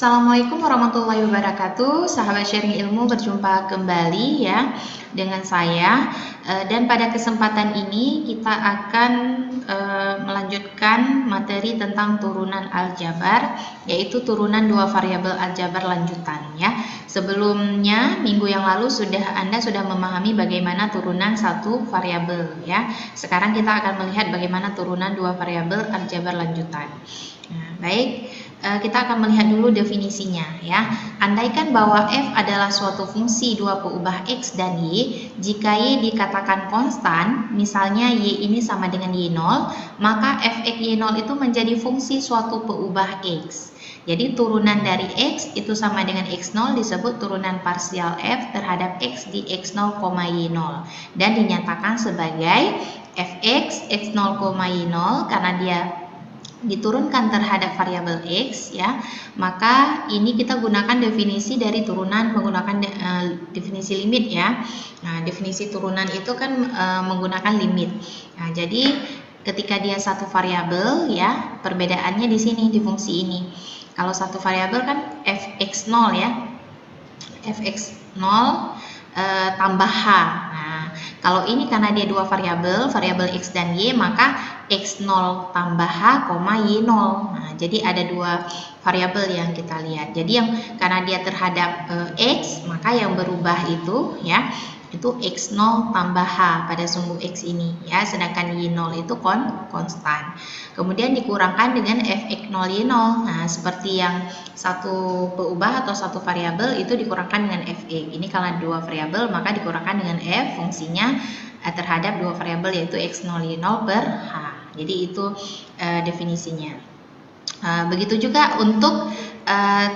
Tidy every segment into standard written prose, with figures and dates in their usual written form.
Assalamualaikum warahmatullahi wabarakatuh. Sahabat sharing ilmu, berjumpa kembali ya dengan saya. Dan pada kesempatan ini kita akan melanjutkan materi tentang turunan aljabar, yaitu turunan dua variabel aljabar lanjutan ya. Sebelumnya minggu yang lalu Anda sudah memahami bagaimana turunan satu variabel ya. Sekarang kita akan melihat bagaimana turunan dua variabel aljabar lanjutan. Nah, baik. Kita akan melihat dulu definisinya ya. Andaikan bahwa f adalah suatu fungsi dua peubah x dan y, jika y dikatakan konstan, misalnya y ini sama dengan y0, maka fx y0 itu menjadi fungsi suatu peubah x. Jadi turunan dari x itu sama dengan x0 disebut turunan parsial f terhadap x di x0, y0 dan dinyatakan sebagai fx x0, y0 karena dia diturunkan terhadap variabel x ya, maka ini kita gunakan definisi dari turunan menggunakan definisi limit ya. Nah, definisi turunan itu kan menggunakan limit. Nah, jadi ketika dia satu variabel ya, perbedaannya di sini di fungsi ini. Kalau satu variabel kan fx0 ya, fx0 tambah h. Nah, kalau ini karena dia dua variabel x dan y, maka x0 tambah h, y0. Nah, jadi ada dua variabel yang kita lihat. Jadi yang karena dia terhadap x, maka yang berubah itu ya, itu x0 tambah h pada sumbu x ini ya, sedangkan y0 itu konstan. Kemudian dikurangkan dengan fx0 y0. Nah, seperti yang satu peubah atau satu variabel itu dikurangkan dengan fx. Ini kalau dua variabel maka dikurangkan dengan f fungsinya terhadap dua variabel yaitu x0 y0 per h. Jadi itu definisinya. Begitu juga untuk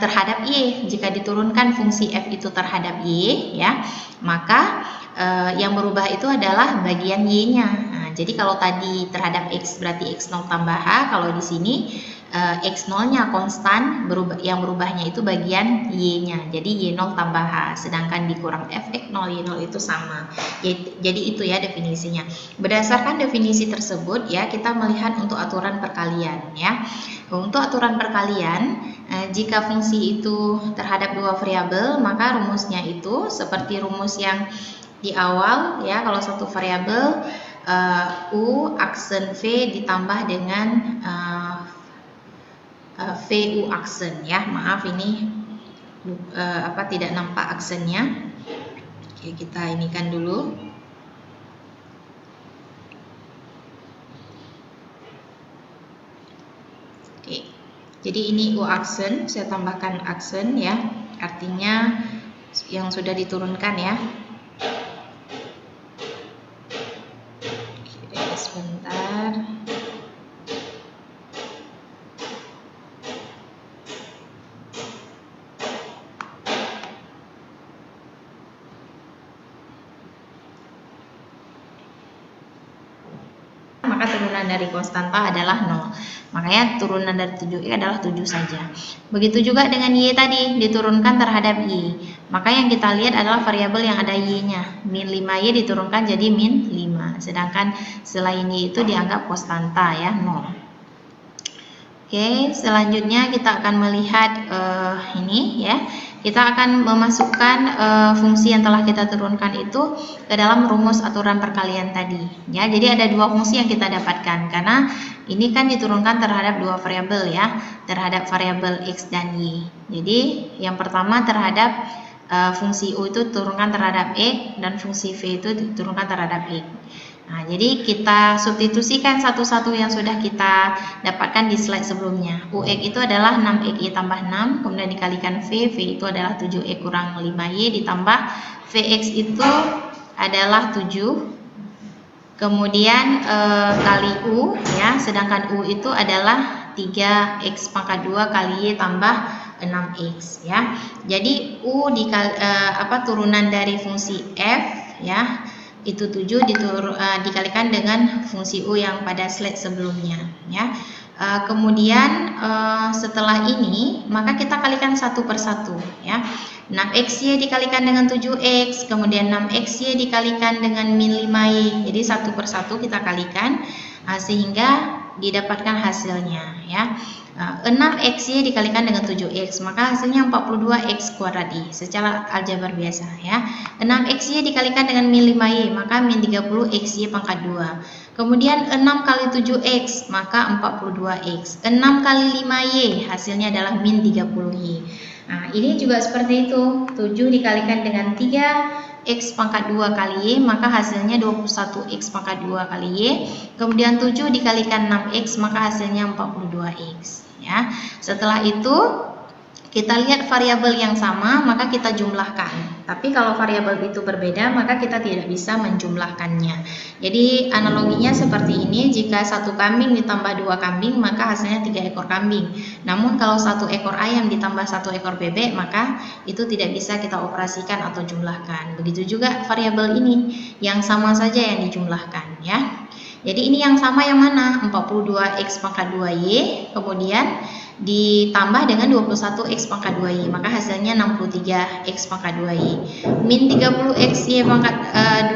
terhadap y, jika diturunkan fungsi f itu terhadap y ya, maka yang berubah itu adalah bagian y-nya. Nah, jadi kalau tadi terhadap x berarti x0 tambah h, kalau di sini x0-nya konstan, yang berubahnya itu bagian y-nya. Jadi y0 tambah h, sedangkan dikurang fx0 y0 itu sama. Jadi itu ya definisinya. Berdasarkan definisi tersebut ya, kita melihat untuk aturan perkalian ya. Untuk aturan perkalian, jika fungsi itu terhadap dua variabel, maka rumusnya itu seperti rumus yang di awal ya. Kalau satu variabel u aksen v ditambah dengan vu aksen ya. Maaf ini tidak nampak aksennya. Oke, kita inikan dulu. Oke. Jadi ini u aksen, saya tambahkan aksen ya. Artinya yang sudah diturunkan ya. Oke, sebentar. Maka turunan dari konstanta adalah 0. Makanya turunan dari 7i adalah 7 saja. Begitu juga dengan y tadi, diturunkan terhadap y. Maka yang kita lihat adalah variabel yang ada y-nya. Min 5y diturunkan jadi min 5. Sedangkan selain y itu dianggap konstanta ya, 0. Oke, selanjutnya kita akan melihat ini ya. Kita akan memasukkan fungsi yang telah kita turunkan itu ke dalam rumus aturan perkalian tadi ya. Jadi ada dua fungsi yang kita dapatkan karena ini kan diturunkan terhadap dua variabel ya, terhadap variabel x dan y. Jadi yang pertama terhadap fungsi u itu diturunkan terhadap x dan fungsi v itu diturunkan terhadap x. Nah, jadi kita substitusikan satu-satu yang sudah kita dapatkan di slide sebelumnya. Ux itu adalah 6xy tambah 6, kemudian dikalikan v itu adalah 7x kurang 5y ditambah vx itu adalah 7, kemudian kali u ya, sedangkan u itu adalah 3x pangkat 2 kali y tambah 6x ya. Jadi u turunan dari fungsi f ya, itu 7 dikalikan dengan fungsi u yang pada slide sebelumnya ya. Kemudian setelah ini maka kita kalikan satu per satu ya. 6xy dikalikan dengan 7x, kemudian 6xy dikalikan dengan min 5y. Jadi satu per satu kita kalikan. Sehingga didapatkan hasilnya ya. 6xy dikalikan dengan 7x, maka hasilnya 42x kuadrat i secara aljabar biasa ya. 6xy dikalikan dengan min 5y, maka min 30xy pangkat 2. Kemudian 6 kali 7x, maka 42x. 6 kali 5y, hasilnya adalah min 30y. Nah, ini juga seperti itu. 7 dikalikan dengan 3x pangkat 2 kali y, maka hasilnya 21x pangkat 2 kali y. Kemudian 7 dikalikan 6x, maka hasilnya 42x ya. Setelah itu kita lihat variabel yang sama, maka kita jumlahkan. Tapi kalau variabel itu berbeda, maka kita tidak bisa menjumlahkannya. Jadi analoginya seperti ini, jika 1 kambing ditambah 2 kambing, maka hasilnya 3 ekor kambing. Namun kalau 1 ekor ayam ditambah 1 ekor bebek, maka itu tidak bisa kita operasikan atau jumlahkan. Begitu juga variabel ini, yang sama saja yang dijumlahkan ya. Jadi ini yang sama yang mana? 42x pangkat 2y, kemudian ditambah dengan 21x pangkat 2y, maka hasilnya 63x pangkat 2y. Min 30xy pangkat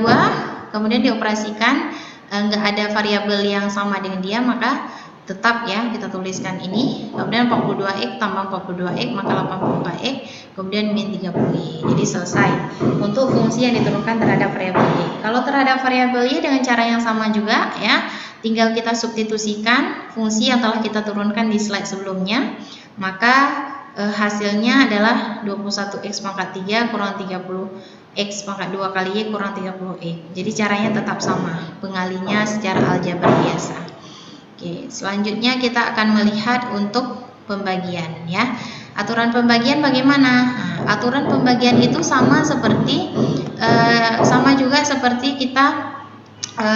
2, kemudian dioperasikan, nggak ada variabel yang sama dengan dia, maka tetap ya kita tuliskan ini. Kemudian 42x tambah 42x, maka 84x, kemudian min 30y. Jadi selesai untuk fungsi yang diturunkan terhadap variabel y. Kalau terhadap variabel y dengan cara yang sama juga ya, tinggal kita substitusikan fungsi yang telah kita turunkan di slide sebelumnya, maka hasilnya adalah 21x pangkat 3 kurang 30x pangkat 2 kali y kurang 30x. Jadi caranya tetap sama, pengalinya secara aljabar biasa. Oke, selanjutnya kita akan melihat untuk pembagian ya. Aturan pembagian bagaimana? Nah, aturan pembagian itu sama seperti sama juga seperti kita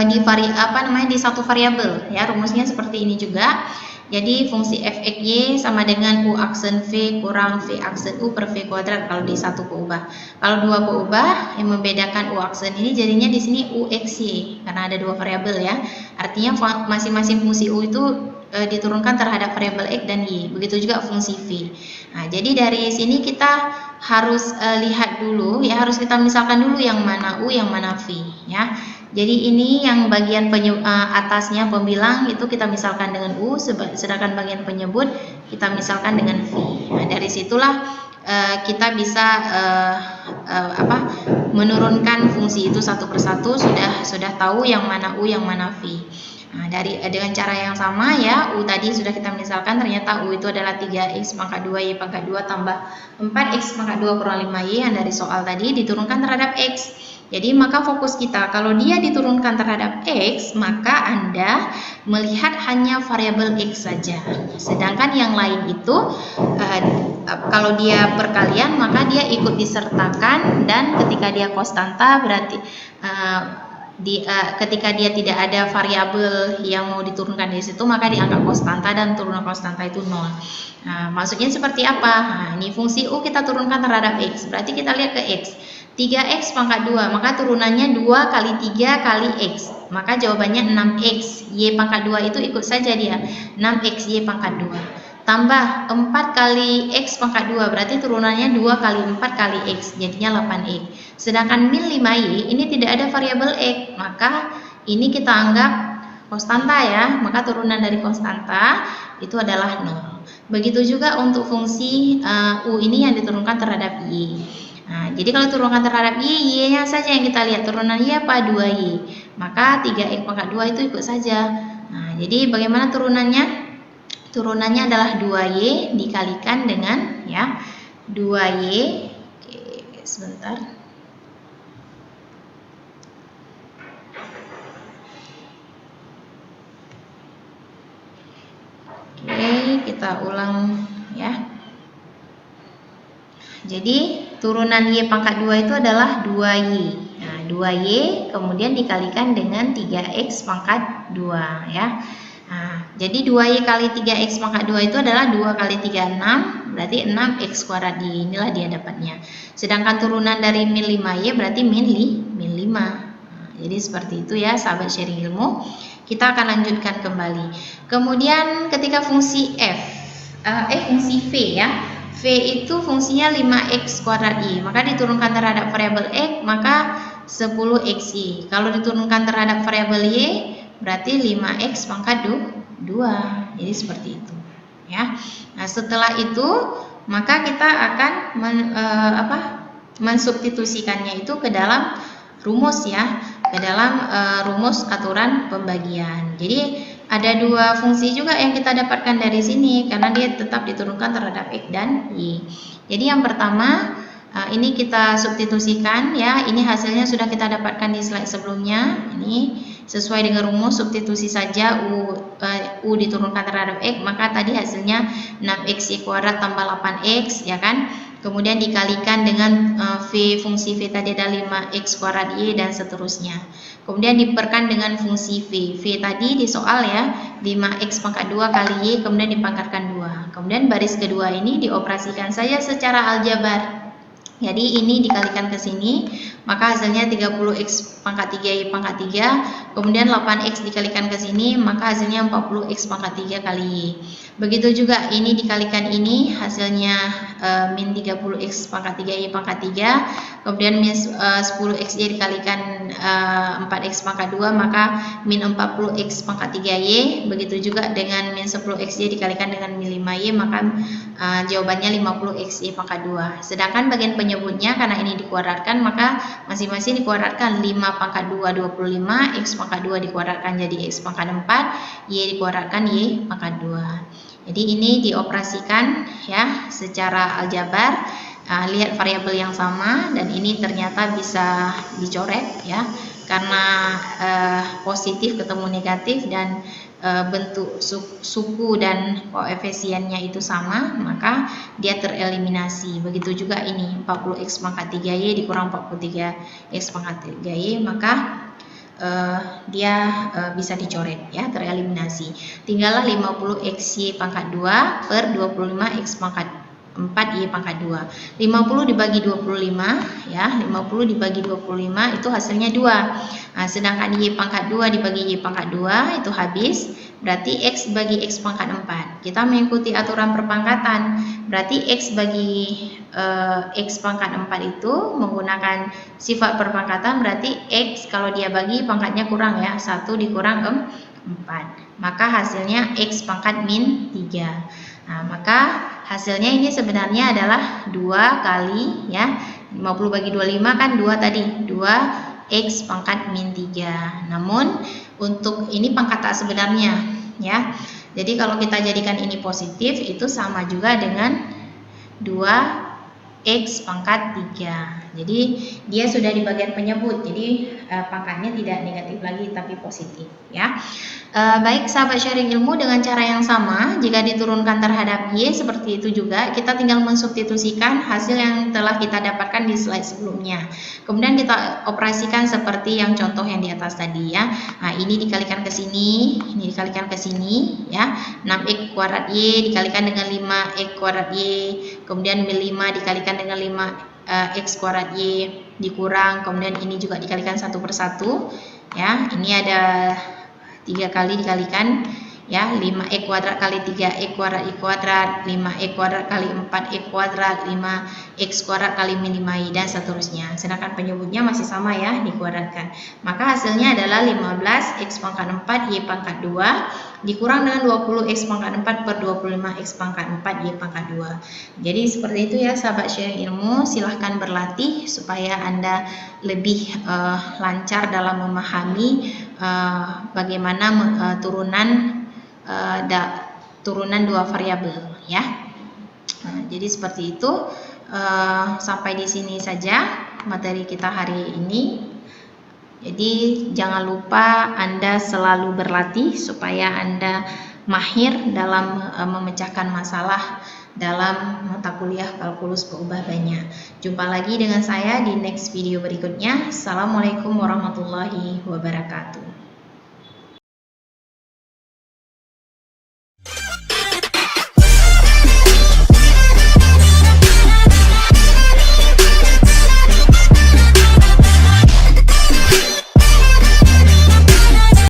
di satu variabel ya. Rumusnya seperti ini juga. Jadi fungsi f(x)y sama dengan u aksen v kurang v aksen u per v kuadrat kalau di satu keubah. Kalau dua keubah, yang membedakan u aksen ini jadinya di sini u xy karena ada dua variabel ya. Artinya masing-masing fungsi u itu diturunkan terhadap variabel x dan y. Begitu juga fungsi v. Nah, jadi dari sini kita harus lihat dulu ya, harus kita misalkan dulu yang mana u, yang mana v ya. Jadi ini yang bagian atasnya pembilang itu kita misalkan dengan u, sedangkan bagian penyebut kita misalkan dengan v. Nah, dari situlah kita bisa menurunkan fungsi itu satu persatu, sudah tahu yang mana u, yang mana v. Nah, dengan cara yang sama ya, u tadi sudah kita misalkan ternyata u itu adalah 3x pangkat 2y pangkat 2 tambah 4x pangkat 2 kurang 5y yang dari soal tadi diturunkan terhadap x. Jadi maka fokus kita, kalau dia diturunkan terhadap x, maka Anda melihat hanya variabel x saja. Sedangkan yang lain itu kalau dia perkalian, maka dia ikut disertakan, dan ketika dia konstanta berarti ketika dia tidak ada variabel yang mau diturunkan di situ, maka dianggap konstanta dan turunan konstanta itu 0. Nah, maksudnya seperti apa? Nah, ini fungsi u kita turunkan terhadap x, berarti kita lihat ke x. 3x pangkat 2, maka turunannya 2 kali 3 kali x, maka jawabannya 6x. Y pangkat 2 itu ikut saja dia 6x y pangkat 2 tambah 4 kali x pangkat 2, berarti turunannya 2 kali 4 kali x, jadinya 8x. Sedangkan min 5y ini tidak ada variabel x, maka ini kita anggap konstanta ya, maka turunan dari konstanta itu adalah 0. Begitu juga untuk fungsi u ini yang diturunkan terhadap y. Nah, jadi kalau turunkan terhadap y, y-nya saja yang kita lihat, turunan y apa? 2y. Maka 3x pangkat 2 itu ikut saja. Nah, jadi bagaimana turunannya? Turunannya adalah 2y dikalikan dengan ya 2y. Oke, sebentar. Oke, kita ulang ya. Jadi turunan y pangkat 2 itu adalah 2y. Nah, 2y kemudian dikalikan dengan 3x pangkat 2 ya. Nah, jadi 2y kali 3x pangkat 2 itu adalah 2 kali 3 6, berarti 6x kuadrat. Inilah dia dapatnya. Sedangkan turunan dari min 5y berarti min 5. Nah, jadi seperti itu ya sahabat sharing ilmu. Kita akan lanjutkan kembali. Kemudian ketika fungsi fungsi v ya. V itu fungsinya 5x kuadrat y, maka diturunkan terhadap variabel x, maka 10xy. Kalau diturunkan terhadap variabel y, berarti 5x pangkat 2. Jadi seperti itu ya. Nah, setelah itu maka kita akan mensubstitusikannya itu ke dalam rumus ya, ke dalam rumus aturan pembagian. Jadi ada dua fungsi juga yang kita dapatkan dari sini karena dia tetap diturunkan terhadap X dan Y. Jadi yang pertama ini kita substitusikan ya, ini hasilnya sudah kita dapatkan di slide sebelumnya. Ini sesuai dengan rumus substitusi saja U diturunkan terhadap X, maka tadi hasilnya 6x kuadrat tambah 8x ya kan. Kemudian dikalikan dengan V, fungsi V tadi ada 5x kuadrat Y dan seterusnya. Kemudian diperkan dengan fungsi V. V tadi di soal ya 5x pangkat 2 kali Y kemudian dipangkatkan 2. Kemudian baris kedua ini dioperasikan saja secara aljabar. Jadi ini dikalikan ke sini, maka hasilnya 30x pangkat 3 Y pangkat 3. Kemudian 8x dikalikan ke sini, maka hasilnya 40x pangkat 3 kali Y. Begitu juga ini dikalikan ini, hasilnya min 30x pangkat 3 Y pangkat 3. Kemudian min 10x Y dikalikan 4x pangkat 2, maka min 40x pangkat 3 Y. Begitu juga dengan min 10x Y dikalikan dengan min 5 Y, maka jawabannya 50x Y pangkat 2. Sedangkan bagian penyebutnya karena ini dikuadratkan, maka masing-masing dikuadratkan. 5 pangkat 2 25, x pangkat 2 dikuadratkan jadi x pangkat 4, y dikuadratkan y pangkat 2. Jadi ini dioperasikan ya secara aljabar. Lihat variabel yang sama dan ini ternyata bisa dicoret ya, karena positif ketemu negatif dan bentuk suku dan koefisiennya itu sama, maka dia tereliminasi. Begitu juga ini 40x pangkat 3y dikurang 43x pangkat 3y, maka dia bisa dicoret ya, tereliminasi. Tinggallah 50xy pangkat 2 per 25x pangkat 4y pangkat 2. 50 dibagi 25 ya, 50 dibagi 25 itu hasilnya 2. Nah, sedangkan y pangkat 2 dibagi y pangkat 2 itu habis, berarti x bagi x pangkat 4. Kita mengikuti aturan perpangkatan, berarti x bagi x pangkat 4 itu menggunakan sifat perpangkatan, berarti x kalau dia bagi pangkatnya kurang ya, 1 dikurang 4, maka hasilnya x pangkat min 3. Nah, maka hasilnya ini sebenarnya adalah 2 kali ya, 50 bagi 25 kan 2 tadi, 2x pangkat min 3. Namun untuk ini pangkat tak sebenarnya ya. Jadi kalau kita jadikan ini positif itu sama juga dengan 2x pangkat 3. Jadi dia sudah di bagian penyebut, jadi pangkatnya tidak negatif lagi tapi positif ya. Baik sahabat sharing ilmu, dengan cara yang sama jika diturunkan terhadap Y seperti itu juga, kita tinggal mensubstitusikan hasil yang telah kita dapatkan di slide sebelumnya. Kemudian kita operasikan seperti yang contoh yang di atas tadi ya. Nah, ini dikalikan ke sini, ini dikalikan ke sini ya. 6x kuadrat Y dikalikan dengan 5x kuadrat Y, kemudian min 5 dikalikan dengan 5x kuadrat Y dikurang, kemudian ini juga dikalikan satu persatu ya. Ini ada 3 kali dikalikan ya, 5x kuadrat kali 3x kuadrat y kuadrat, 5x kuadrat kali 4x kuadrat, 5x kuadrat kali min 5y dan seterusnya. Sedangkan penyebutnya masih sama ya, dikuadratkan. Maka hasilnya adalah 15x pangkat 4 y pangkat 2 dikurang dengan 20x pangkat 4 per 25x pangkat 4 y pangkat 2. Jadi seperti itu ya sahabat sharing ilmu. Silahkan berlatih supaya Anda lebih lancar dalam memahami bagaimana turunan dua variabel ya. Nah, jadi seperti itu. Sampai di sini saja materi kita hari ini. Jadi jangan lupa Anda selalu berlatih supaya Anda mahir dalam memecahkan masalah dalam mata kuliah kalkulus berubah banyak. Jumpa lagi dengan saya di next video berikutnya. Assalamualaikum warahmatullahi wabarakatuh.